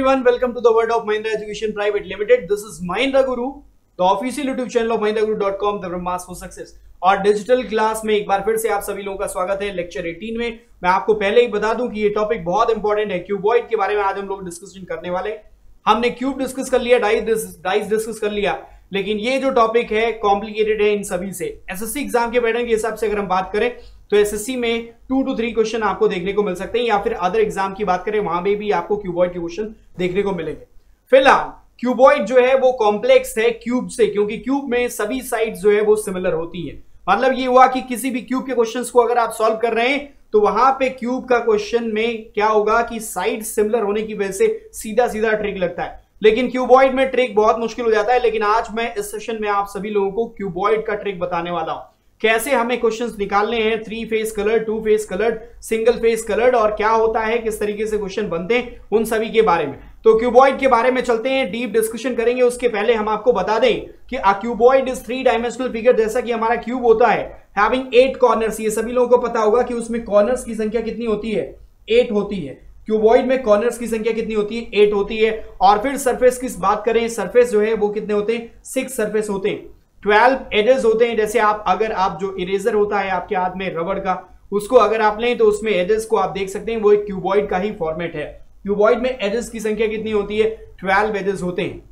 everyone, welcome to the world of Mahindra Education Private Limited. This is Mahindra Guru, the official YouTube channel of mahindraguru.com, the Brahmas for Success. और digital class में एक बार फिर से आप सभी लोगों का स्वागत है लेक्चर 18 में। मैं आपको पहले ही बता दूं कि ये टॉपिक बहुत इंपॉर्टेंट है। क्यूबॉइड के बारे में आज हम लोग डिस्कशन करने वाले। हमने क्यूब डिस्कस कर लिया, डाइस डिस्कस कर लिया, लेकिन ये जो टॉपिक है कॉम्प्लिकेटेड है इन सभी से। एसएससी एग्जाम के पैटर्न के हिसाब से अगर हम बात करें तो एसएससी में 2 to 3 क्वेश्चन आपको देखने को मिल सकते हैं, या फिर अदर एग्जाम की बात करें वहां पे भी आपको क्यूबॉइड के क्वेश्चन देखने को मिलेंगे। फिलहाल क्यूबॉइड जो है वो कॉम्प्लेक्स है क्यूब से, क्योंकि क्यूब में सभी साइड्स जो है वो सिमिलर होती है। मतलब ये हुआ कि किसी भी क्यूब के क्वेश्चंस को अगर आप सॉल्व कर रहे हैं तो वहां पे क्यूब का क्वेश्चन में क्या होगा कि साइड सिमिलर होने की वजह से सीधा सीधा ट्रिक लगता है, लेकिन क्यूबॉइड में ट्रिक बहुत मुश्किल हो जाता है। लेकिन आज मैं इस सेशन में आप सभी लोगों को क्यूबॉइड का ट्रिक बताने वाला हूं, कैसे हमें क्वेश्चंस निकालने हैं, 3 face coloured, 2 face coloured, single phase coloured, और क्या होता है, किस तरीके से क्वेश्चन बनते हैं, उन सभी के बारे में। तो क्यूबॉइड के बारे में चलते हैं, डीप डिस्कशन करेंगे। उसके पहले हम आपको बता दें कि a cuboid is 3 dimensional figure. जैसा कि हमारा क्यूब होता है हैविंग 8 कॉर्नर्स, ये सभी लोगों को पता होगा कि उसमें कॉर्नर्स की संख्या कितनी होती है, 8 होती है। क्यूबॉइड में कॉर्नर्स की संख्या कितनी होती है, 8 होती है। और फिर सरफेस की बात करें, सरफेस जो है वो कितने होते हैं, 6 सरफेस होते हैं, 12 एजेस होते हैं। जैसे अगर आप जो इरेजर होता है आपके हाथ में रबड़ का, उसको अगर आप लें तो उसमें एजेस को आप देख सकते हैं, वो एक क्यूबॉइड का ही फॉर्मेट है। क्यूबॉइड में एजेस की संख्या कितनी होती है, 12 एजेस होते हैं।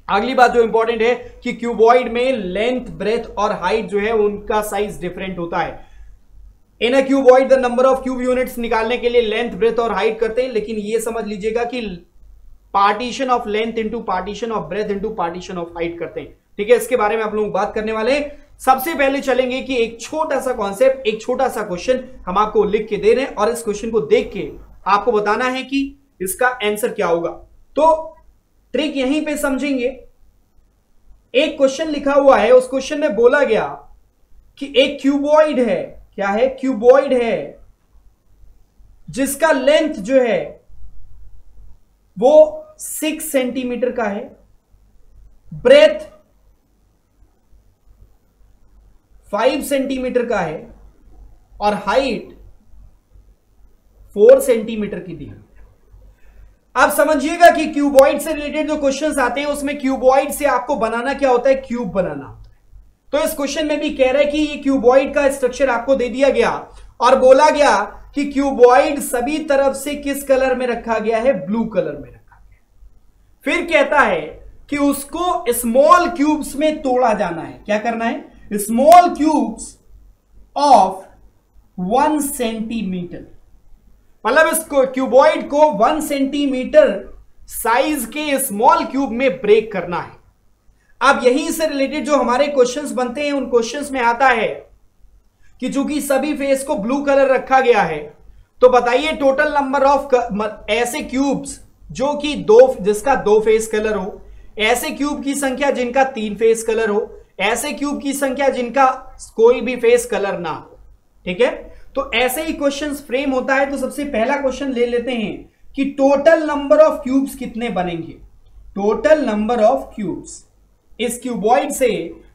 अगली बात जो इंपॉर्टेंट है कि क्यूबॉइड में लेंथ, ब्रेथ और हाइट जो है उनका साइज डिफरेंट होता है। In a cuboid the number of cube units निकालने के लिए लेंथ, ब्रेथ और हाइट करते हैं, लेकिन ये समझ लीजिएगा कि partition of length into partition of breath into partition of height करते हैं। ठीक है, इसके बारे में आप लोग बात करने वाले हैं। सबसे पहले चलेंगे कि एक छोटा सा कॉन्सेप्ट, एक छोटा सा क्वेश्चन हम आपको लिख के दे रहे हैं, और इस क्वेश्चन को देख के आपको बताना है कि इसका आंसर क्या होगा। तो ट्रिक यहीं पे समझेंगे। एक क्वेश्चन लिखा हुआ है, उस क्वेश्चन में बोला गया कि एक क्यूबॉइड है, क्या है, क्यूबॉइड है, जिसका लेंथ जो है वो 6 सेंटीमीटर का है, ब्रेथ 5 सेंटीमीटर का है, और हाइट 4 सेंटीमीटर की दी है। अब समझिएगा कि क्यूबॉइड से रिलेटेड जो क्वेश्चंस आते हैं उसमें क्यूबॉइड से आपको बनाना क्या होता है, क्यूब बनाना होता है। तो इस क्वेश्चन में भी कह रहा है कि ये क्यूबॉइड का स्ट्रक्चर आपको दे दिया गया और बोला गया कि क्यूबॉइड सभी तरफ से किस कलर में रखा गया है, ब्लू कलर में रखा गया। फिर कहता है कि उसको स्मॉल क्यूब्स में तोड़ा जाना है। क्या करना है, स्मॉल क्यूब्स ऑफ 1 सेंटीमीटर। मतलब इस क्यूबॉइड को 1 सेंटीमीटर साइज के स्मॉल क्यूब में ब्रेक करना है। अब यहीं से रिलेटेड जो हमारे क्वेश्चंस बनते हैं, उन क्वेश्चंस में आता है कि चूंकि सभी फेस को ब्लू कलर रखा गया है, तो बताइए टोटल नंबर ऑफ ऐसे क्यूब्स जो कि जिसका 2 फेस कलर हो, ऐसे क्यूब की संख्या जिनका 3 फेस कलर हो, ऐसे क्यूब की संख्या जिनका कोई भी फेस कलर ना हो। ठीक है, तो ऐसे ही क्वेश्चंस फ्रेम होता है। तो सबसे पहला क्वेश्चन ले लेते हैं कि टोटल नंबर ऑफ क्यूब्स कितने बनेंगे। टोटल नंबर ऑफ क्यूब्स, इस क्यूबॉइड से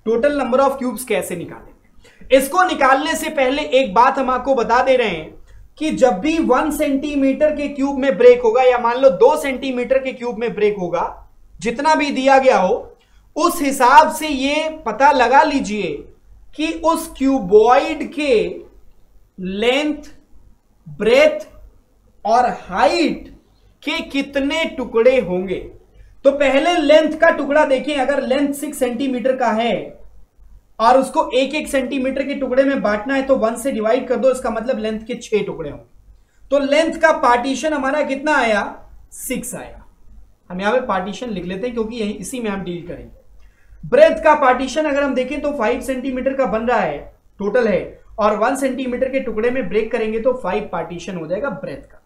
टोटल नंबर ऑफ क्यूब्स कैसे निकालेंगे। इसको निकालने से पहले एक बात हम आपको बता दे रहे हैं कि जब भी 1 सेंटीमीटर के क्यूब में ब्रेक होगा, या मान लो 2 सेंटीमीटर के क्यूब में ब्रेक होगा, जितना भी दिया गया हो उस हिसाब से ये पता लगा लीजिए कि उस क्यूबॉइड के लेंथ, ब्रेथ और हाइट के कितने टुकड़े होंगे। तो पहले लेंथ का टुकड़ा देखें। अगर लेंथ 6 सेंटीमीटर का है और उसको 1-1 सेंटीमीटर के टुकड़े में बांटना है तो 1 से डिवाइड कर दो, इसका मतलब लेंथ के 6 टुकड़े होंगे। तो लेंथ का पार्टीशन हमारा कितना आया, 6 आया। हम यहां पे पार्टीशन लिख लेते हैं क्योंकि इसी में हम डील करेंगे। ब्रेथ का पार्टीशन अगर हम देखें तो 5 सेंटीमीटर का बन रहा है, टोटल है, और 1 सेंटीमीटर के टुकड़े में ब्रेक करेंगे तो 5 पार्टीशन हो जाएगा ब्रेथ का,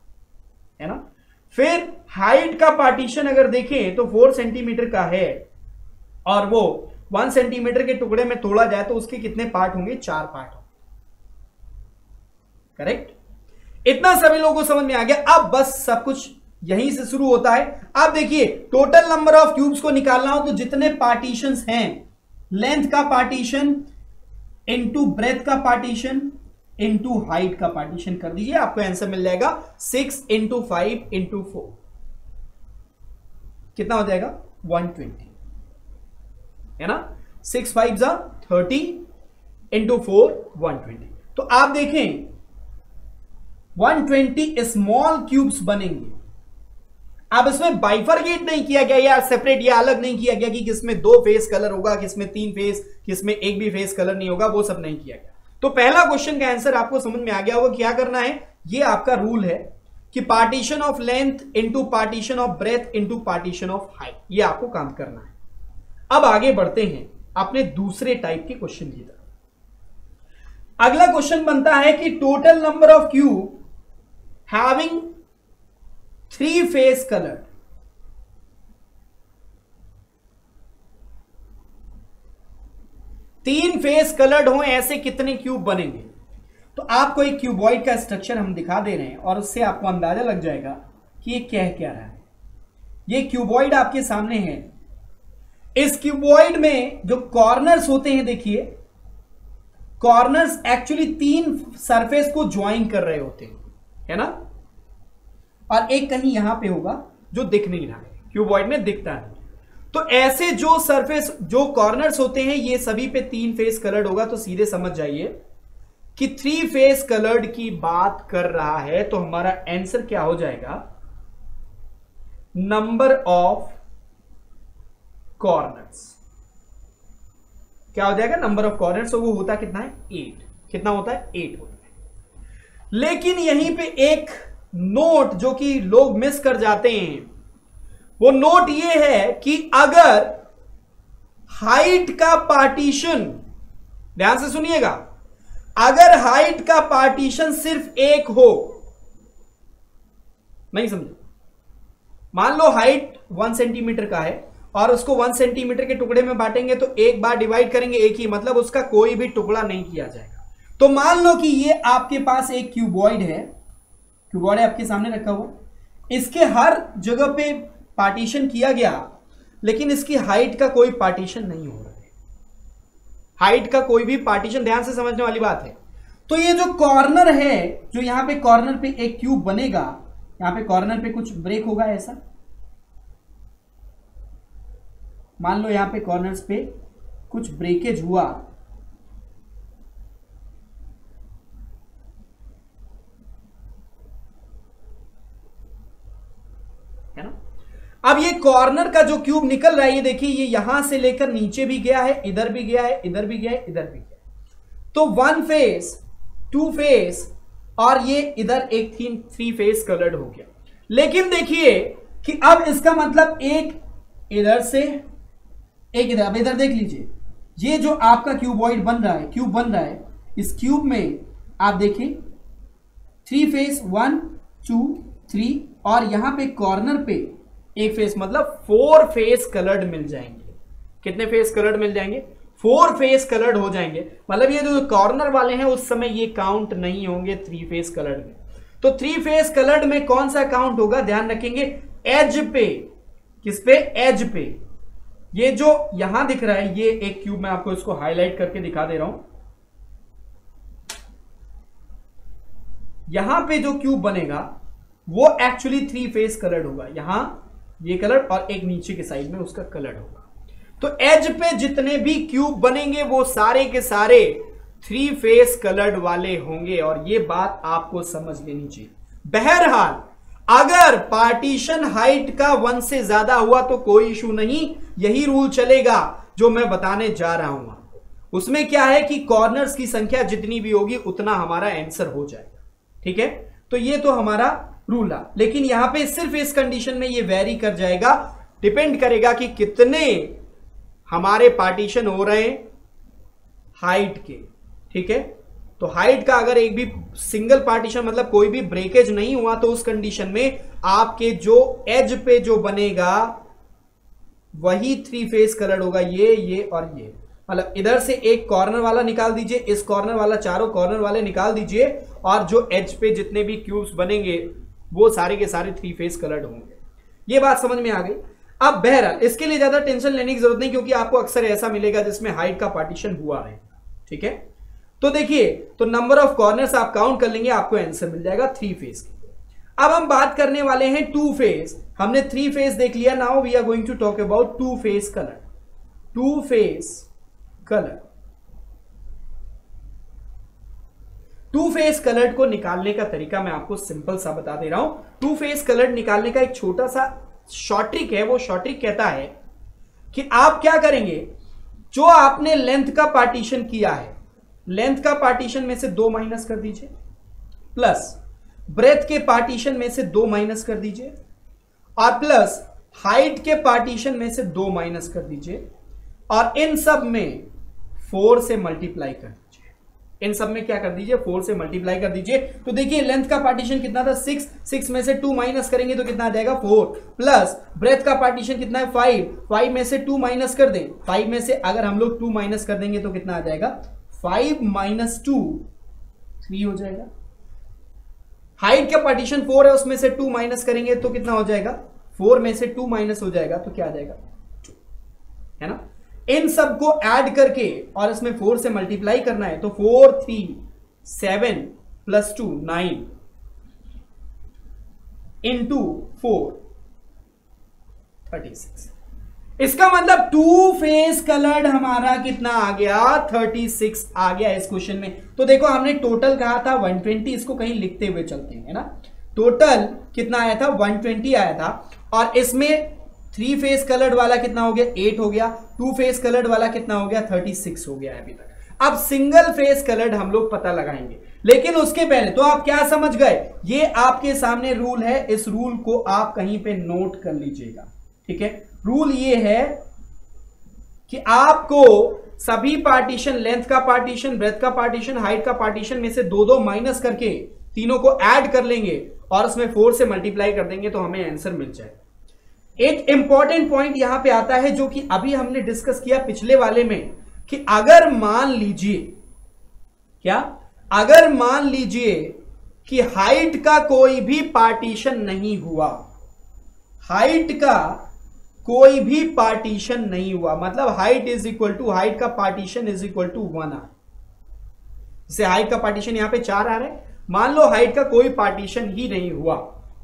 है ना। फिर हाइट का पार्टीशन अगर देखें तो 4 सेंटीमीटर का है, और वो 1 सेंटीमीटर के टुकड़े में तोड़ा जाए तो उसके कितने पार्ट होंगे, 4 पार्ट होंगे। करेक्ट, इतना सभी लोगों को समझ में आ गया। अब बस सब कुछ यहीं से शुरू होता है। अब देखिए टोटल नंबर ऑफ क्यूब्स को निकालना हो तो जितने पार्टीशंस हैं, लेंथ का पार्टीशन इनटू ब्रेथ का पार्टीशन इनटू हाइट का पार्टीशन कर दीजिए, आपको आंसर मिल जाएगा 6 × 5 × 4। कितना हो जाएगा 120, है ना। 6 5 जा 30 इंटू 4 120। तो आप देखें 120 स्मॉल क्यूब्स बनेंगे। अब इसमें बाइफरगेट नहीं किया गया या सेपरेट या अलग नहीं किया गया कि किसमें 2 फेस कलर होगा, किसमें 3 फेस, किसमें एक भी फेस कलर नहीं होगा, वो सब नहीं किया गया। तो पहला क्वेश्चन का आंसर आपको समझ में आ गया होगा। क्या करना है, ये आपका रूल है कि partition of length into partition of breath into partition of height, ये आपको काम करना है। अब आगे बढ़ते हैं अपने दूसरे टाइप के क्वेश्चन की तरफ। अगला क्वेश्चन बनता है कि total number of cube having 3 face colour, तीन फेस कलर्ड हो ऐसे कितने क्यूब बनेंगे। तो आपको एक क्यूबॉइड का स्ट्रक्चर हम दिखा दे रहे हैं और उससे आपको अंदाजा लग जाएगा कि ये कह क्या रहा है। ये क्यूबॉइड आपके सामने है। इस क्यूबॉइड में जो कॉर्नर्स होते हैं, देखिए कॉर्नर्स एक्चुअली 3 सरफेस को ज्वाइन कर रहे होते हैं, है ना। और एक कहीं यहां पे होगा जो दिख नहीं रहा है, क्यूबॉइड में दिखता है। तो ऐसे जो सरफेस जो कॉर्नर्स होते हैं ये सभी पे 3 फेस कलर्ड होगा। तो सीधे समझ जाइए कि 3 फेस कलर्ड की बात कर रहा है। तो हमारा आंसर क्या हो जाएगा, नंबर ऑफ कॉर्नर्स। क्या हो जाएगा, नंबर ऑफ कॉर्नर्स। तो वो होता कितना है, 8। कितना होता है, 8 होता है। लेकिन यहीं पे एक नोट जो कि लोग मिस कर जाते हैं, वो नोट ये है कि अगर हाइट का पार्टीशन, ध्यान से सुनिएगा, अगर हाइट का पार्टीशन सिर्फ एक हो, नहीं समझे, मान लो हाइट 1 सेंटीमीटर का है और उसको 1 सेंटीमीटर के टुकड़े में बांटेंगे तो एक बार डिवाइड करेंगे एक ही, मतलब उसका कोई भी टुकड़ा नहीं किया जाएगा। तो मान लो कि ये आपके पास एक क्यूबॉइड है, क्यूबॉइड आपके सामने रखा हुआ, इसके हर जगह पे पार्टीशन किया गया, लेकिन इसकी हाइट का कोई पार्टीशन नहीं हो रहा है। हाइट का कोई भी पार्टीशन, ध्यान से समझने वाली बात है। तो ये जो कॉर्नर है, जो यहां पे कॉर्नर पे एक क्यूब बनेगा, यहां पे कॉर्नर पे कुछ ब्रेक होगा ऐसा, मान लो यहां पे कॉर्नर्स पे कुछ ब्रेकेज हुआ, है ना। अब ये कॉर्नर का जो क्यूब निकल रहा है, ये देखिए ये यहां से लेकर नीचे भी गया है, इधर भी गया है, इधर भी गया है, इधर भी गया है। तो 1 फेस, 2 फेस और ये इधर एक 3 फेस कलर्ड हो गया। लेकिन देखिए कि अब इसका मतलब एक इधर से एक इधर। अब इधर देख लीजिए, ये जो आपका क्यूबॉइड बन रहा है, क्यूब बन रहा है, इस क्यूब में आप देखिए 3 फेस 1 2 3 और यहां पे कॉर्नर पे एक फेस, मतलब 4 फेस कलर्ड मिल जाएंगे। कितने फेस कलर्ड मिल जाएंगे, 4 फेस कलर्ड हो जाएंगे। मतलब ये जो कॉर्नर वाले हैं उस समय ये काउंट नहीं होंगे 3 फेस कलर्ड में। तो 3 फेस कलर्ड में कौन सा काउंट होगा, ध्यान रखेंगे, एज पे। किस पे, एज पे। ये जो यहां दिख रहा है, ये एक क्यूब, मैं आपको इसको हाईलाइट करके दिखा दे रहा हूं। यहां पे जो क्यूब बनेगा वो एक्चुअली 3 फेस कलर्ड होगा। यहां ये कलर और एक नीचे के साइड में उसका कलर होगा। तो एज पे जितने भी क्यूब बनेंगे वो सारे के सारे 3 फेस कलर्ड वाले होंगे। और ये बात आपको समझ लेनी चाहिए। बहरहाल अगर पार्टीशन हाइट का 1 से ज्यादा हुआ तो कोई इशू नहीं, यही रूल चलेगा जो मैं बताने जा रहा हूं। उसमें क्या है कि कॉर्नर्स की संख्या जितनी भी होगी उतना हमारा आंसर हो जाएगा। ठीक है, तो ये तो हमारा रूल है। लेकिन यहां पे सिर्फ इस कंडीशन में ये वेरी कर जाएगा, डिपेंड करेगा कि कितने हमारे पार्टीशन हो रहे हैं हाइट के। ठीक है, तो हाइट का अगर एक भी सिंगल पार्टीशन, मतलब कोई भी ब्रेकेज नहीं हुआ, तो उस कंडीशन में आपके जो एज पे जो बनेगा वही 3 फेस कलर्ड होगा, ये और ये। मतलब इधर से एक कॉर्नर वाला निकाल दीजिए, इस कॉर्नर वाला, चारों कॉर्नर वाले निकाल दीजिए, और जो एज पे जितने भी क्यूब्स बनेंगे वो सारे के सारे 3 फेस कलर्ड होंगे। ये बात समझ में आ गई। अब बहरहाल इसके लिए ज्यादा टेंशन लेने की जरूरत नहीं, क्योंकि आपको अक्सर ऐसा मिलेगा जिसमें हाइट का पार्टीशन हुआ है। ठीक है, तो देखिए, तो नंबर ऑफ कॉर्नर्स आप काउंट कर लेंगे, आपको आंसर मिल जाएगा 3 फेस के। अब हम बात करने वाले हैं टू फेज। हमने थ्री फेज देख लिया, now we are going to talk about two phase colour. Two phase colour, two phase colour को निकालने का तरीका मैं आपको सिंपल सा बता दे रहा हूं। टू फेज कलर निकालने का एक छोटा सा शॉर्ट ट्रिक है। वो शॉर्ट ट्रिक कहता है कि आप क्या करेंगे, जो आपने लेंथ का पार्टीशन किया है, लेंथ का पार्टीशन में से 2 माइनस कर दीजिए, प्लस ब्रेथ के पार्टीशन में से 2 माइनस कर दीजिए, और प्लस हाइट के पार्टीशन में से 2 माइनस कर दीजिए, और इन सब में 4 से मल्टीप्लाई कर दीजिए। इन सब में क्या कर दीजिए, 4 से मल्टीप्लाई कर दीजिए। तो देखिए लेंथ का पार्टीशन कितना था 6, 6 में से 2 माइनस करेंगे तो कितना आ जाएगा 4, प्लस ब्रेथ का पार्टीशन कितना है 5, 5 में से 2 माइनस कर दें, 5 में से अगर हम लोग 2 माइनस कर देंगे तो कितना आ जाएगा 5 माइनस 2 3 हो जाएगा। हाइट का पार्टीशन 4 है, उसमें से 2 माइनस करेंगे तो कितना हो जाएगा, 4 में से 2 माइनस हो जाएगा तो क्या आ जाएगा 2, है ना। इन सब को ऐड करके और इसमें 4 से मल्टीप्लाई करना है तो 4 3 7 प्लस 2 9 इंटू 4 36। इसका मतलब टू फेज कलर्ड हमारा कितना आ गया 36 आ गया इस क्वेश्चन में। तो देखो हमने टोटल कहा था 120, इसको कहीं लिखते हुए चलते हैं, है ना। टोटल कितना आया था 120 आया था, और इसमें थ्री फेस कलर्ड वाला कितना हो गया 8 हो गया, टू फेस कलर्ड वाला कितना हो गया 36 हो गया अभी तक। अब सिंगल फेस कलर्ड हम लोग पता लगाएंगे, लेकिन उसके पहले तो आप क्या समझ गए, ये आपके सामने रूल है, इस रूल को आप कहीं पे नोट कर लीजिएगा, ठीक है। रूल ये है कि आपको सभी पार्टीशन, लेंथ का पार्टीशन, ब्रेथ का पार्टीशन, हाइट का पार्टीशन में से 2 माइनस करके तीनों को ऐड कर लेंगे और उसमें 4 से मल्टीप्लाई कर देंगे तो हमें आंसर मिल जाएगा। एक इंपॉर्टेंट पॉइंट यहां पे आता है जो कि अभी हमने डिस्कस किया पिछले वाले में, कि अगर मान लीजिए क्या, अगर मान लीजिए कि हाइट का कोई भी पार्टीशन नहीं हुआ, हाइट का कोई भी पार्टीशन नहीं हुआ, मतलब height is equal to, height का पार्टीशन इज इक्वल टू 1 आ, जैसे हाइट का पार्टीशन यहां पे 4 आ रहा है, मान लो हाइट का कोई पार्टीशन ही नहीं हुआ,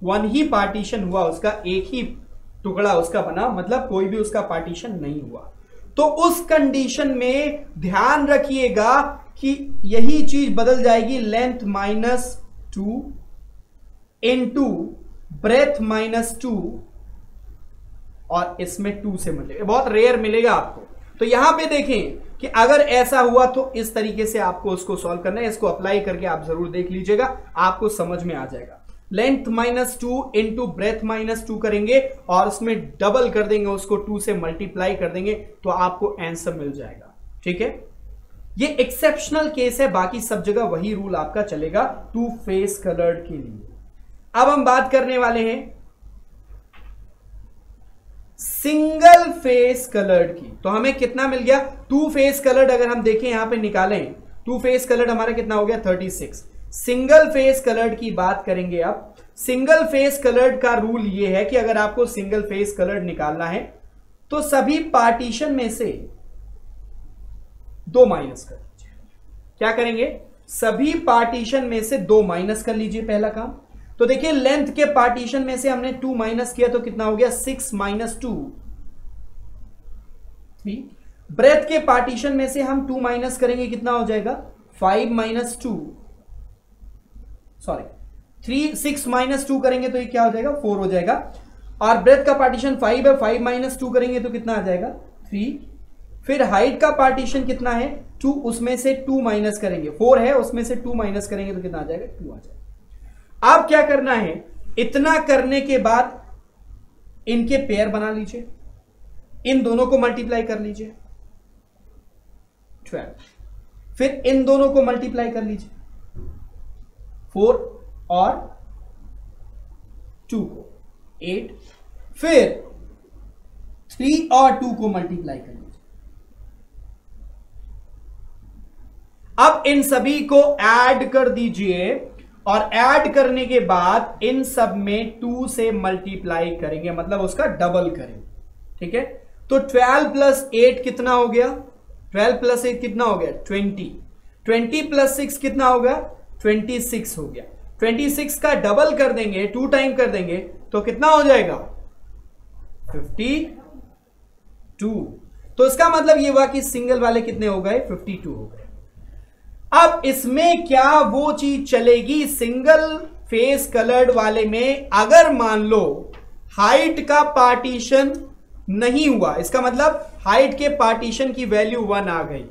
1 ही पार्टीशन हुआ, उसका एक ही टुकड़ा उसका बना, मतलब कोई भी उसका पार्टीशन नहीं हुआ, तो उस कंडीशन में ध्यान रखिएगा कि यही चीज बदल जाएगी, लेंथ -2 इंटू ब्रेथ -2 और इसमें 2 से मिलेगा, बहुत रेयर मिलेगा आपको। तो यहां पे देखें कि अगर ऐसा हुआ तो इस तरीके से आपको उसको सॉल्व करना है, इसको अप्लाई करके आप जरूर देख लीजिएगा, आपको समझ में आ जाएगा। लेंथ -2 इंटू ब्रेथ -2 करेंगे और उसमें डबल कर देंगे, उसको 2 से मल्टीप्लाई कर देंगे तो आपको आंसर मिल जाएगा, ठीक है। ये एक्सेप्शनल केस है, बाकी सब जगह वही रूल आपका चलेगा टू फेस कलर्ड के लिए। अब हम बात करने वाले हैं सिंगल फेस कलर्ड की। तो हमें कितना मिल गया, टू फेस कलर्ड अगर हम देखें यहां पे निकालें, टू फेस कलर्ड हमारा कितना हो गया 36। सिंगल फेस कलर्ड की बात करेंगे। अब सिंगल फेस कलर्ड का रूल यह है कि अगर आपको सिंगल फेस कलर्ड निकालना है तो सभी पार्टीशन में से 2 माइनस कर लीजिए। क्या करेंगे, सभी पार्टीशन में से 2 माइनस कर लीजिए, पहला काम। तो देखिए लेंथ के पार्टीशन में से हमने 2 माइनस किया तो कितना हो गया 6 - 2 3। ब्रेथ के पार्टीशन में से हम 2 माइनस करेंगे, कितना हो जाएगा 5 - 2 सॉरी 3, 6 - 2 करेंगे तो ये क्या हो जाएगा 4 हो जाएगा। और ब्रेथ का पार्टीशन 5 है, 5 - 2 करेंगे तो कितना आ जाएगा 3। फिर हाइट का पार्टीशन कितना है 2, उसमें से 2 माइनस करेंगे, 4 है उसमें से 2 माइनस करेंगे तो कितना आ जाएगा 2 आ जाएगा। अब क्या करना है, इतना करने के बाद इनके पेयर बना लीजिए, इन दोनों को मल्टीप्लाई कर लीजिए 12, फिर इन दोनों को मल्टीप्लाई कर लीजिए 4 और 2 को 8, फिर 3 और 2 को मल्टीप्लाई कर लीजिए। अब इन सभी को ऐड कर दीजिए और ऐड करने के बाद इन सब में 2 से मल्टीप्लाई करेंगे, मतलब उसका डबल करेंगे, ठीक है। तो 12 + 8 कितना हो गया, 12 + 8 कितना हो गया 20, 20 + 6 कितना हो गया 26 हो गया। 26 का डबल कर देंगे, 2 टाइम कर देंगे तो कितना हो जाएगा 52। तो इसका मतलब ये हुआ कि सिंगल वाले कितने हो गए 52 हो गए। अब इसमें क्या वो चीज चलेगी सिंगल फेस कलर्ड वाले में, अगर मान लो हाइट का पार्टीशन नहीं हुआ, इसका मतलब हाइट के पार्टीशन की वैल्यू 1 आ गई,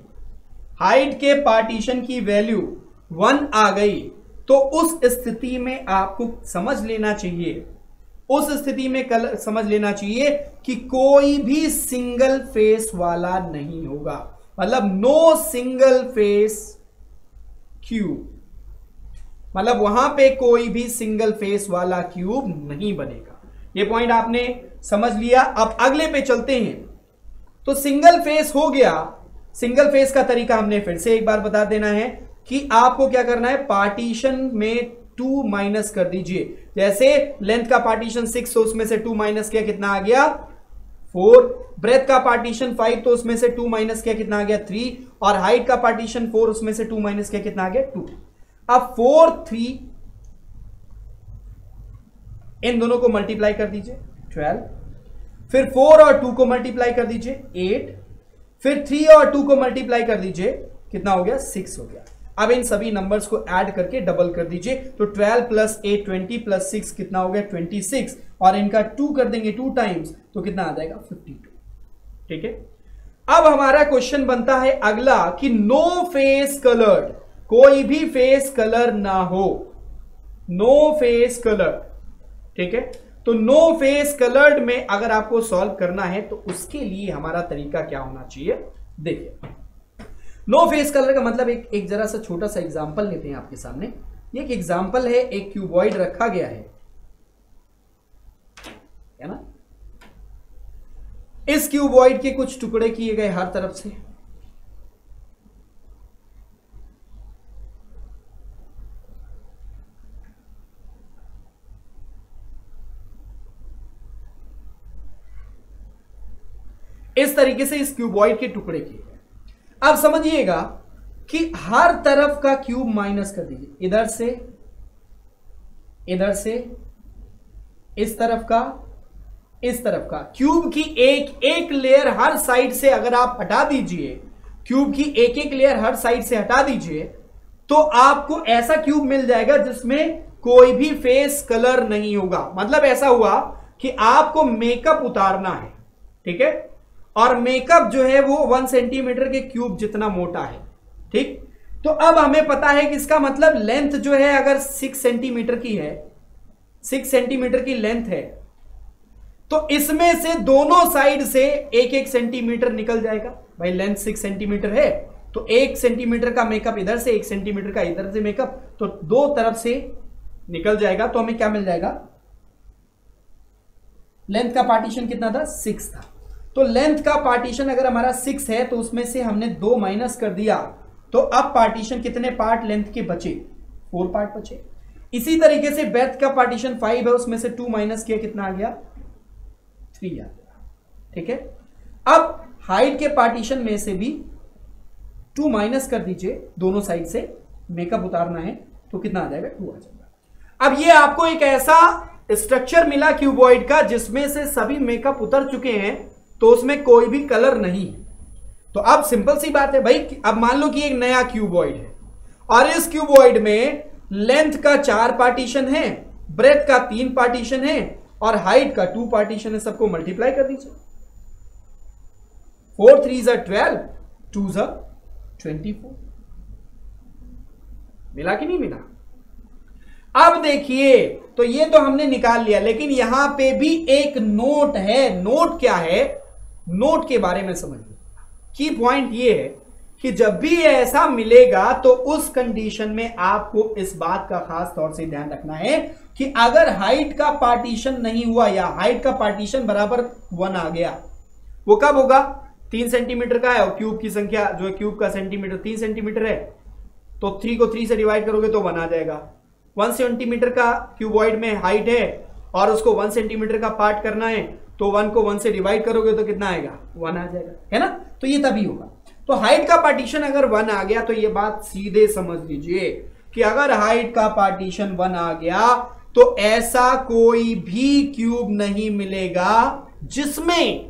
हाइट के पार्टीशन की वैल्यू 1 आ गई, तो उस स्थिति में आपको समझ लेना चाहिए, उस स्थिति में समझ लेना चाहिए कि कोई भी सिंगल फेस वाला नहीं होगा, मतलब नो सिंगल फेस क्यूब, मतलब वहां पे कोई भी सिंगल फेस वाला क्यूब नहीं बनेगा। ये पॉइंट आपने समझ लिया। अब अगले पे चलते हैं। तो सिंगल फेस हो गया, सिंगल फेस का तरीका हमने फिर से एक बार बता देना है कि आपको क्या करना है, पार्टीशन में 2 माइनस कर दीजिए। जैसे लेंथ का पार्टीशन 6 तो उसमें से 2 माइनस किया, कितना आ गया 4। ब्रेथ का पार्टीशन 5 तो उसमें से 2 माइनस किया, कितना आ गया 3। और हाइट का पार्टीशन 4 उसमें से 2 माइनस किया, कितना आ गया 2। अब 4 3 इन दोनों को मल्टीप्लाई कर दीजिए 12, फिर 4 और 2 को मल्टीप्लाई कर दीजिए 8, फिर 3 और 2 को मल्टीप्लाई कर दीजिए, कितना हो गया 6 हो गया। अब इन सभी नंबर्स को ऐड करके डबल कर दीजिए, तो 12 प्लस 8 20 प्लस 6 कितना हो गया 26, और इनका 2 कर देंगे 2 टाइम्स तो कितना आ जाएगा 52। ठीक है। अब हमारा क्वेश्चन बनता है अगला कि नो फेस कलर्ड, कोई भी फेस कलर ना हो, नो फेस कलर। ठीक है। तो नो फेस कलर्ड में अगर आपको सॉल्व करना है तो उसके लिए हमारा तरीका क्या होना चाहिए, देखिए नो फेस कलर का मतलब एक जरा सा छोटा सा एग्जांपल लेते हैं आपके सामने। ये एक एग्जांपल है, एक क्यूबॉइड रखा गया है ना। इस क्यूबॉइड के कुछ टुकड़े किए गए हर तरफ से, इस तरीके से इस क्यूबॉइड के टुकड़े किए गए। अब समझिएगा कि हर तरफ का क्यूब माइनस कर दीजिए, इधर से इस तरफ का, इस तरफ का। क्यूब की एक एक लेयर हर साइड से अगर आप हटा दीजिए, क्यूब की एक एक लेयर हर साइड से हटा दीजिए, तो आपको ऐसा क्यूब मिल जाएगा जिसमें कोई भी फेस कलर नहीं होगा। मतलब ऐसा हुआ कि आपको मेकअप उतारना है, ठीक है, और मेकअप जो है वो 1 सेंटीमीटर के क्यूब जितना मोटा है। ठीक। तो अब हमें पता है कि इसका मतलब लेंथ जो है अगर 6 सेंटीमीटर की है, 6 सेंटीमीटर की लेंथ है, तो इसमें से दोनों साइड से 1-1 सेंटीमीटर निकल जाएगा। भाई लेंथ 6 सेंटीमीटर है तो 1 सेंटीमीटर का मेकअप इधर से, 1 सेंटीमीटर का इधर से मेकअप, तो दो तरफ से निकल जाएगा। तो हमें क्या मिल जाएगा, लेंथ का पार्टीशन कितना था 6 था। तो लेंथ का पार्टीशन अगर हमारा 6 है तो उसमें से हमने 2 माइनस कर दिया, तो अब पार्टीशन कितने पार्ट लेंथ के बचे, 4 पार्ट बचे। इसी तरीके से ब्रेथ का पार्टीशन 5 है, उसमें से 2 माइनस किया, कितना आ गया 3 आ गया। ठीक है। अब हाइट के पार्टीशन में से भी 2 माइनस कर दीजिए, दोनों साइड से मेकअप उतारना है, तो कितना आ जाएगा 2 आ जाएगा। अब ये आपको एक ऐसा स्ट्रक्चर मिला क्यूबॉइड का जिसमें से सभी मेकअप उतर चुके हैं, तो उसमें कोई भी कलर नहीं है। तो अब सिंपल सी बात है भाई, अब मान लो कि एक नया क्यूबॉइड है और इस क्यूबॉइड में लेंथ का 4 पार्टीशन है, ब्रेथ का 3 पार्टीशन है और हाइट का 2 पार्टीशन है। सबको मल्टीप्लाई कर दीजिए, 4 3 ज़ा 12, 2 ज़ा 24। मिला कि नहीं मिला? अब देखिए, तो ये तो हमने निकाल लिया, लेकिन यहां पे भी एक नोट है। नोट क्या है, नोट के बारे में समझिए। की पॉइंट ये है कि जब भी ऐसा मिलेगा तो उस कंडीशन में आपको इस बात का खास तौर से ध्यान रखना है कि अगर हाइट का पार्टीशन नहीं हुआ या हाइट का पार्टीशन बराबर 1 आ गया, वो कब होगा, 3 सेंटीमीटर का है और क्यूब की संख्या जो है, क्यूब का सेंटीमीटर 3 सेंटीमीटर है, तो 3 को 3 से डिवाइड करोगे तो 1 आ जाएगा। 1 सेंटीमीटर का क्यूबॉइड में हाइट है और उसको 1 सेंटीमीटर का पार्ट करना है, तो 1 को 1 से डिवाइड करोगे तो कितना आएगा, 1 आ जाएगा, है ना। तो ये तभी होगा। तो हाइट का पार्टीशन अगर 1 आ गया तो ये बात सीधे समझ लीजिए कि अगर हाइट का पार्टीशन 1 आ गया तो ऐसा कोई भी क्यूब नहीं मिलेगा जिसमें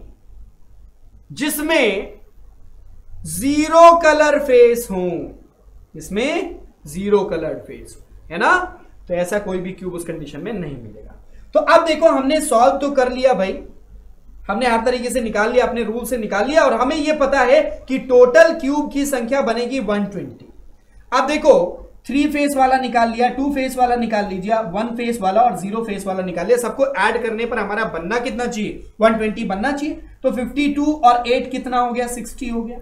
जीरो कलर फेस हो, इसमें जीरो कलर फेस हो, है ना। तो ऐसा कोई भी क्यूब उस कंडीशन में नहीं मिलेगा। तो अब देखो हमने सॉल्व तो कर लिया भाई, हमने हर तरीके से निकाल लिया, अपने रूल से निकाल लिया, और हमें यह पता है कि टोटल क्यूब की संख्या बनेगी 120। अब देखो 3 फेस वाला निकाल लिया, 2 फेस वाला निकाल लीजिए, 1 फेस वाला और 0 फेस वाला निकाल लिया। सबको ऐड करने पर हमारा बनना कितना चाहिए, 120 बनना चाहिए। तो 52 और 8 कितना हो गया, 60 हो गया।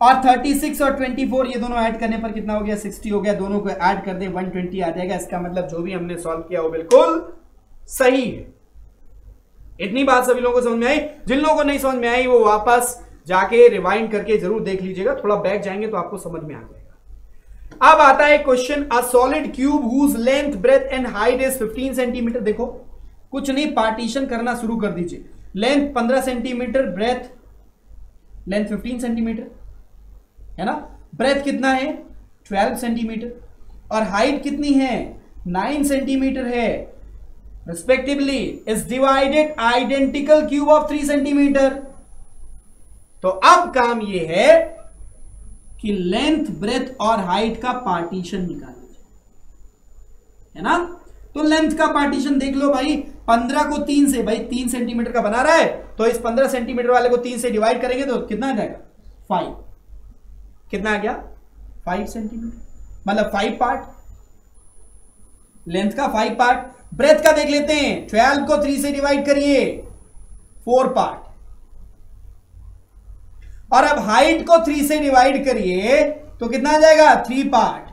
और 36 और 24 ये दोनों ऐड करने पर कितना हो गया, 60 हो गया। दोनों को ऐड कर दे 120 आ जाएगा। इसका मतलब जो भी हमने सॉल्व किया वो बिल्कुल सही है। इतनी बात सभी लोगों को समझ में आई? जिन लोगों को नहीं समझ में आई वो वापस जाके रिवाइंड करके जरूर देख लीजिएगा, थोड़ा बैक जाएंगे तो आपको समझ में आ जाएगा। अब आता है question, a solid cube whose length breadth and height is 15 centimetre. देखो कुछ नहीं, पार्टीशन करना शुरू कर दीजिए। Length 15 centimetre, breadth length 15 centimetre है ना, ब्रेथ कितना है 12 सेंटीमीटर, और हाइट कितनी है 9 सेंटीमीटर है respectively, is divided identical cube of 3 centimetre. तो अब काम यह है कि लेंथ ब्रेथ और हाइट का पार्टीशन निकाल लीजिए, है ना। तो लेंथ का पार्टीशन देख लो भाई, 15 को 3 से, भाई 3 सेंटीमीटर का बना रहा है तो इस 15 सेंटीमीटर वाले को 3 से डिवाइड करेंगे तो कितना आ जाएगा 5। कितना आ गया 5 सेंटीमीटर, मतलब 5 पार्ट, लेंथ का 5 पार्ट। ब्रेथ का देख लेते हैं, 12 को 3 से डिवाइड करिए 4 पार्ट, और अब हाइट को 3 से डिवाइड करिए तो कितना आ जाएगा 3 पार्ट।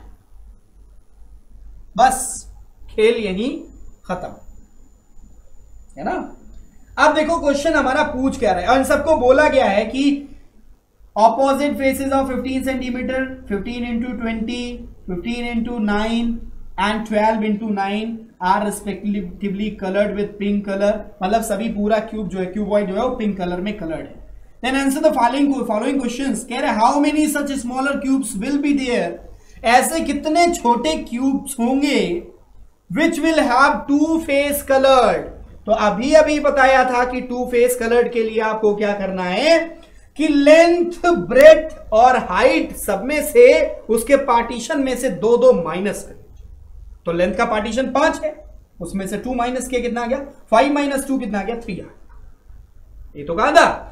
बस खेल यहीं खत्म, है ना। अब देखो क्वेश्चन हमारा पूछ क्या रहा है, और इन सबको बोला गया है कि opposite faces of 15 centimetre, 15 into 20, 15 into 9 and 12 into 9 are respectively coloured with pink colour. मतलब सभी पूरा क्यूब जो है, क्यूबॉइड जो है वो पिंक कलर में कलर्ड है। Then answer the following questions। कह रहे how many such smaller cubes will be there। ऐसे कितने छोटे क्यूब्स होंगे which will have 2 face colored। तो अभी बताया था कि 2 face colored के लिए आपको क्या करना है कि लेंथ ब्रेथ और हाइट सब में से उसके पार्टीशन में से 2-2 माइनस कर लीजिए। तो लेंथ का पार्टीशन 5 है, उसमें से 2 माइनस किया कितना आ गया 5 माइनस 2 कितना आ गया 3 आ गया। ये तो कहा था।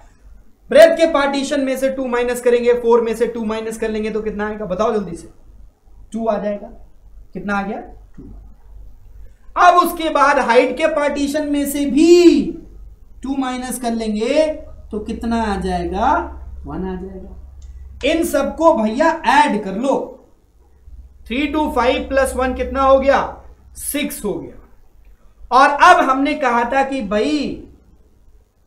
ब्रेथ के पार्टीशन में से 2 माइनस करेंगे, 4 में से 2 माइनस कर लेंगे तो कितना आएगा बताओ जल्दी से, 2 आ जाएगा। कितना आ गया 2। अब उसके बाद हाइट के पार्टीशन में से भी 2 माइनस कर लेंगे तो कितना आ जाएगा 1 आ जाएगा। इन सबको भैया ऐड कर लो, 3 to 5 प्लस 1 कितना हो गया 6 हो गया। और अब हमने कहा था कि भाई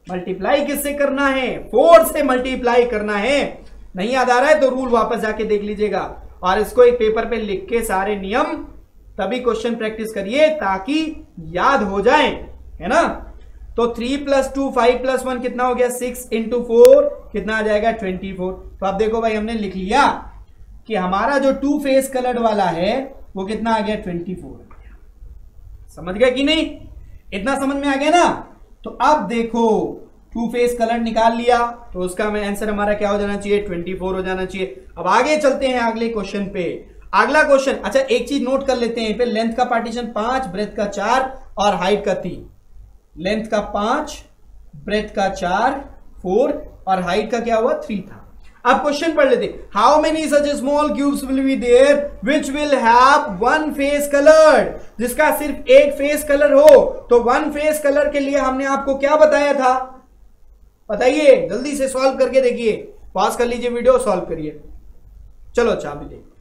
मल्टीप्लाई किससे करना है, 4 से मल्टीप्लाई करना है। नहीं याद आ रहा है तो रूल वापस जाके देख लीजिएगा, और इसको एक पेपर पे लिख के सारे नियम तभी क्वेश्चन प्रैक्टिस करिए ताकि याद हो जाए, है ना। तो 3 + 2 5 + 1 कितना हो गया 6 इंटू 4 कितना आ जाएगा 24। तो अब देखो भाई हमने लिख लिया कि हमारा जो 2 फेस कलर्ड वाला है वो कितना आ गया 24। समझ गया कि नहीं, इतना समझ में आ गया ना। तो अब देखो 2 फेस कलर निकाल लिया तो उसका आंसर हमारा क्या हो जाना चाहिए 24 हो जाना चाहिए। अब आगे चलते हैं अगले क्वेश्चन पे। अगला क्वेश्चन, अच्छा एक चीज नोट कर लेते हैं, लेंथ का पार्टीशन 5, ब्रेथ का 4 और हाइट का 3। लेंथ का 5, ब्रेथ का 4, 4 और हाइट का क्या हुआ 3 था। अब क्वेश्चन पढ़ लेते, how many such small cubes will be there which will have 1 face coloured. जिसका सिर्फ एक फेस कलर हो। तो 1 फेस कलर के लिए हमने आपको क्या बताया था बताइए, जल्दी से सॉल्व करके देखिए, पॉज कर लीजिए वीडियो, सॉल्व करिए। चलो चाबी देखिए,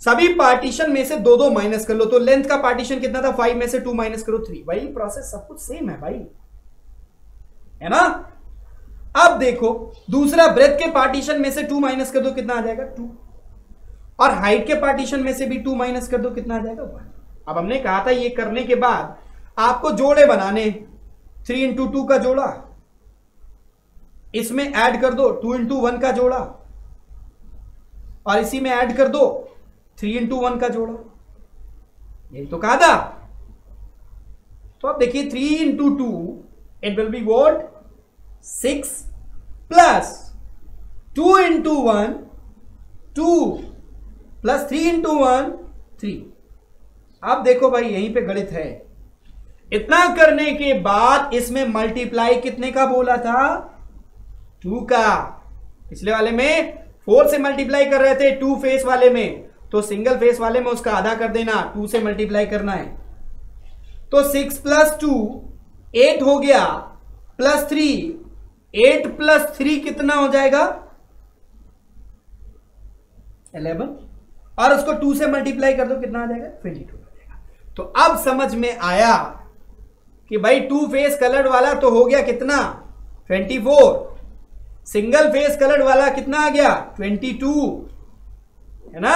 सभी पार्टीशन में से 2-2 माइनस कर लो। तो लेंथ का पार्टीशन कितना था 5 में से 2 माइनस करो 3। भाई प्रोसेस सब कुछ सेम है भाई, है ना। अब देखो दूसरा, ब्रेथ के पार्टीशन में से 2 माइनस कर दो कितना आ जाएगा 2, और हाइट के पार्टीशन में से भी 2 माइनस कर दो कितना आ जाएगा 1। अब हमने कहा था ये करने के बाद आपको जोड़े बनाने, 3 इंटू 2 का जोड़ा, इसमें ऐड कर दो 2 इंटू 1 का जोड़ा, और इसी में ऐड कर दो 3 इंटू 1 का जोड़ा। यही तो कहा था। तो अब देखिए 3 into 2 it will be what 6 plus 2 into 1 2 plus 3 into 1 3। अब देखो भाई यहीं पे गणित है। इतना करने के बाद इसमें मल्टीप्लाई कितने का बोला था 2 का। पिछले वाले में 4 से मल्टीप्लाई कर रहे थे 2 फेस वाले में, तो सिंगल फेस वाले में उसका आधा कर देना, 2 से मल्टीप्लाई करना है। तो 6 प्लस 2 8 हो गया, प्लस 3 8 प्लस 3 कितना हो जाएगा 11, और उसको 2 से मल्टीप्लाई कर दो कितना आ जाएगा 22 हो जाएगा। तो अब समझ में आया कि भाई 2 फेस कलर्ड वाला तो हो गया कितना 24, सिंगल फेस कलर्ड वाला कितना आ गया 22, है ना।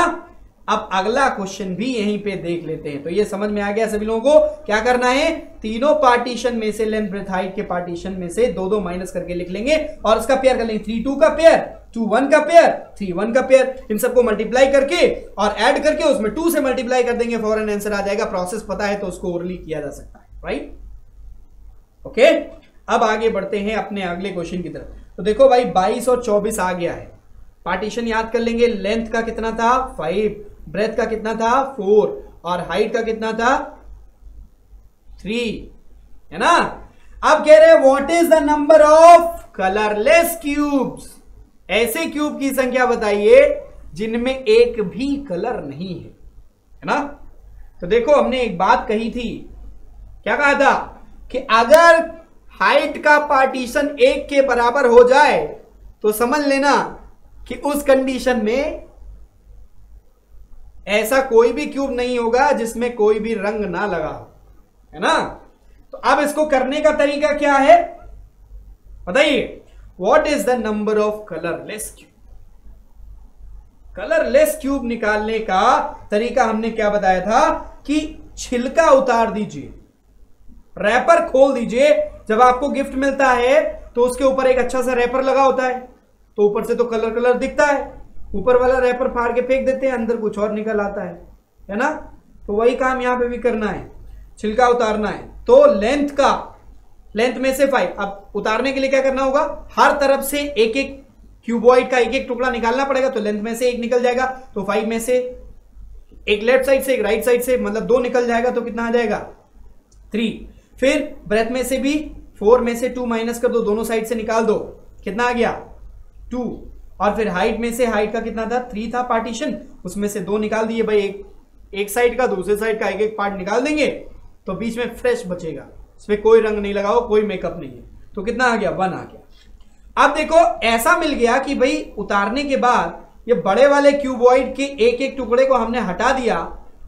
अब अगला क्वेश्चन भी यहीं पे देख लेते हैं। तो ये समझ में आ गया सभी लोगों को क्या करना है, तीनों पार्टीशन में से लेंथ ब्रेथ हाइट के पार्टीशन में से 2-2 माइनस करके लिख लेंगे और उसका पेयर कर लेंगे। 3 2 का पेयर, 2 1 का पेयर, 3 1 का पेयर, इन सबको मल्टीप्लाई करके और ऐड करके उसमें 2 से मल्टीप्लाई कर देंगे, फौरन आंसर आ जाएगा। प्रोसेस पता है तो उसको ओरली किया जा सकता है, राइट। ओके, अब आगे बढ़ते हैं अपने अगले क्वेश्चन की तरफ। तो देखो भाई 22 और 24 आ गया है। पार्टीशन याद कर लेंगे, लेंथ का कितना था 5, ब्रेथ का कितना था 4 और हाइट का कितना था 3, है ना। अब कह रहे हैं what is the number of colourless cubes. ऐसे क्यूब की संख्या बताइए जिनमें एक भी कलर नहीं है ना। तो देखो हमने एक बात कही थी, क्या कहा था कि अगर हाइट का पार्टीशन 1 के बराबर हो जाए तो समझ लेना कि उस कंडीशन में ऐसा कोई भी क्यूब नहीं होगा जिसमें कोई भी रंग ना लगा हो, है ना। तो अब इसको करने का तरीका क्या है बताइए, what is the number of colourless cube. Colourless cube निकालने का तरीका हमने क्या बताया था कि छिलका उतार दीजिए, रैपर खोल दीजिए। जब आपको गिफ्ट मिलता है तो उसके ऊपर एक अच्छा सा रैपर लगा होता है, तो ऊपर से तो कलर कलर दिखता है, ऊपर वाला रैपर फाड़ के फेंक देते हैं, अंदर कुछ और निकल आता है ना। तो वही काम यहां पे भी करना है, छिलका उतारना है। तो लेंथ में से 5, अब उतारने के लिए क्या करना होगा, हर तरफ से एक एक क्यूबॉइड का एक एक टुकड़ा निकालना पड़ेगा। तो लेंथ में से 1 निकल जाएगा, तो 5 में से एक लेफ्ट साइड से एक राइट साइड से, मतलब 2 निकल जाएगा, तो कितना आ जाएगा 3। फिर ब्रेथ में से भी 4 में से 2 माइनस कर दो, दोनों साइड से निकाल दो, कितना आ गया 2। और फिर हाइट में से, हाइट का कितना था 3 था पार्टीशन, उसमें से 2 निकाल दिए भाई, एक साइड का दूसरे साइड का एक एक पार्ट निकाल देंगे, तो बीच में फ्रेश बचेगा, इसमें कोई रंग नहीं लगाओ, कोई मेकअप नहीं है, तो कितना आ गया 1 आ गया। अब देखो ऐसा मिल गया कि भाई उतारने के बाद ये बड़े वाले क्यूबॉइड के एक एक टुकड़े को हमने हटा दिया।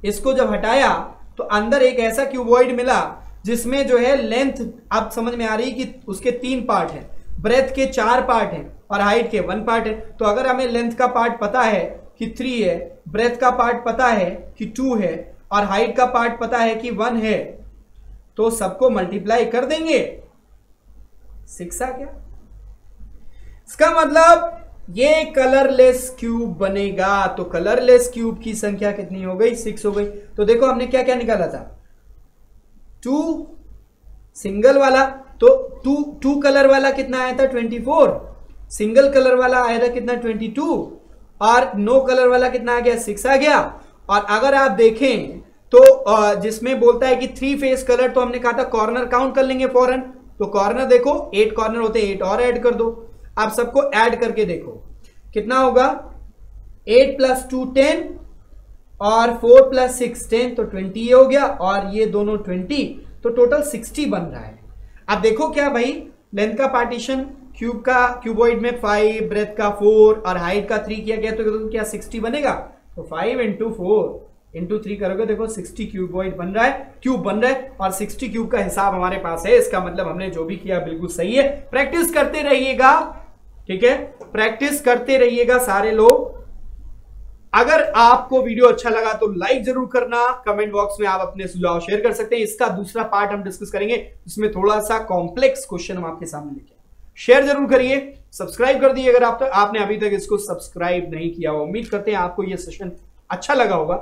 इसको जब हटाया तो अंदर एक ऐसा क्यूबॉइड मिला जिसमें जो है लेंथ अब समझ में आ रही कि उसके 3 पार्ट हैं, ब्रेथ के 4 पार्ट हैं और हाइट के 1 पार्ट है। तो अगर हमें लेंथ का पार्ट पता है कि 3 है, ब्रेथ का पार्ट पता है कि 2 है और हाइट का पार्ट पता है कि 1 है, तो सबको मल्टीप्लाई कर देंगे, 6 आ गया। इसका मतलब ये कलरलेस क्यूब बनेगा। तो कलरलेस क्यूब की संख्या कितनी हो गई 6 हो गई। तो देखो हमने क्या क्या निकाला था, 2 सिंगल वाला, तो 2 कलर वाला कितना आया था 24, सिंगल कलर वाला आया था कितना 22 और नो कलर वाला कितना आ गया 6 आ गया। और अगर आप देखें तो जिसमें बोलता है कि 3 फेस कलर, तो हमने कहा था कॉर्नर काउंट कर लेंगे फौरन। तो कॉर्नर देखो 8 कॉर्नर होते हैं, 8 और ऐड कर दो। आप सबको ऐड करके देखो कितना होगा, 8 प्लस 2 10 और 4 प्लस 6 10, तो 20 ये हो गया और ये दोनों 20, तो टोटल 60 बन रहा है। अब देखो क्या भाई, लेंथ का पार्टीशन क्यूब का क्यूबॉइड में 5, ब्रेथ का 4 और हाइट का 3 किया गया, तो क्या 60 बनेगा। तो 5 इंटू 4 इंटू 3 करोगे, देखो 60 क्यूबॉइड बन रहा है, क्यूब बन रहा है और 60 क्यूब का हिसाब हमारे पास है। इसका मतलब हमने जो भी किया बिल्कुल सही है। प्रैक्टिस करते रहिएगा, ठीक है, प्रैक्टिस करते रहिएगा सारे लोग। अगर आपको वीडियो अच्छा लगा तो लाइक जरूर करना, कमेंट बॉक्स में आप अपने सुझाव शेयर कर सकते हैं। इसका दूसरा पार्ट हम डिस्कस करेंगे, इसमें थोड़ा सा कॉम्प्लेक्स क्वेश्चन हम आपके सामने लेके। शेयर जरूर करिए, सब्सक्राइब कर दिए अगर आपने अभी तक इसको सब्सक्राइब नहीं किया हो। उम्मीद करते हैं आपको यह सेशन अच्छा लगा होगा।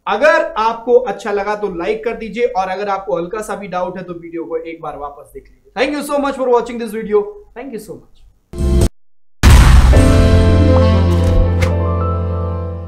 अगर आपको अच्छा लगा तो लाइक कर दीजिए, और अगर आपको हल्का सा भी डाउट है तो वीडियो को एक बार वापस देख लीजिए। Thank you so much for watching this video. Thank you so much.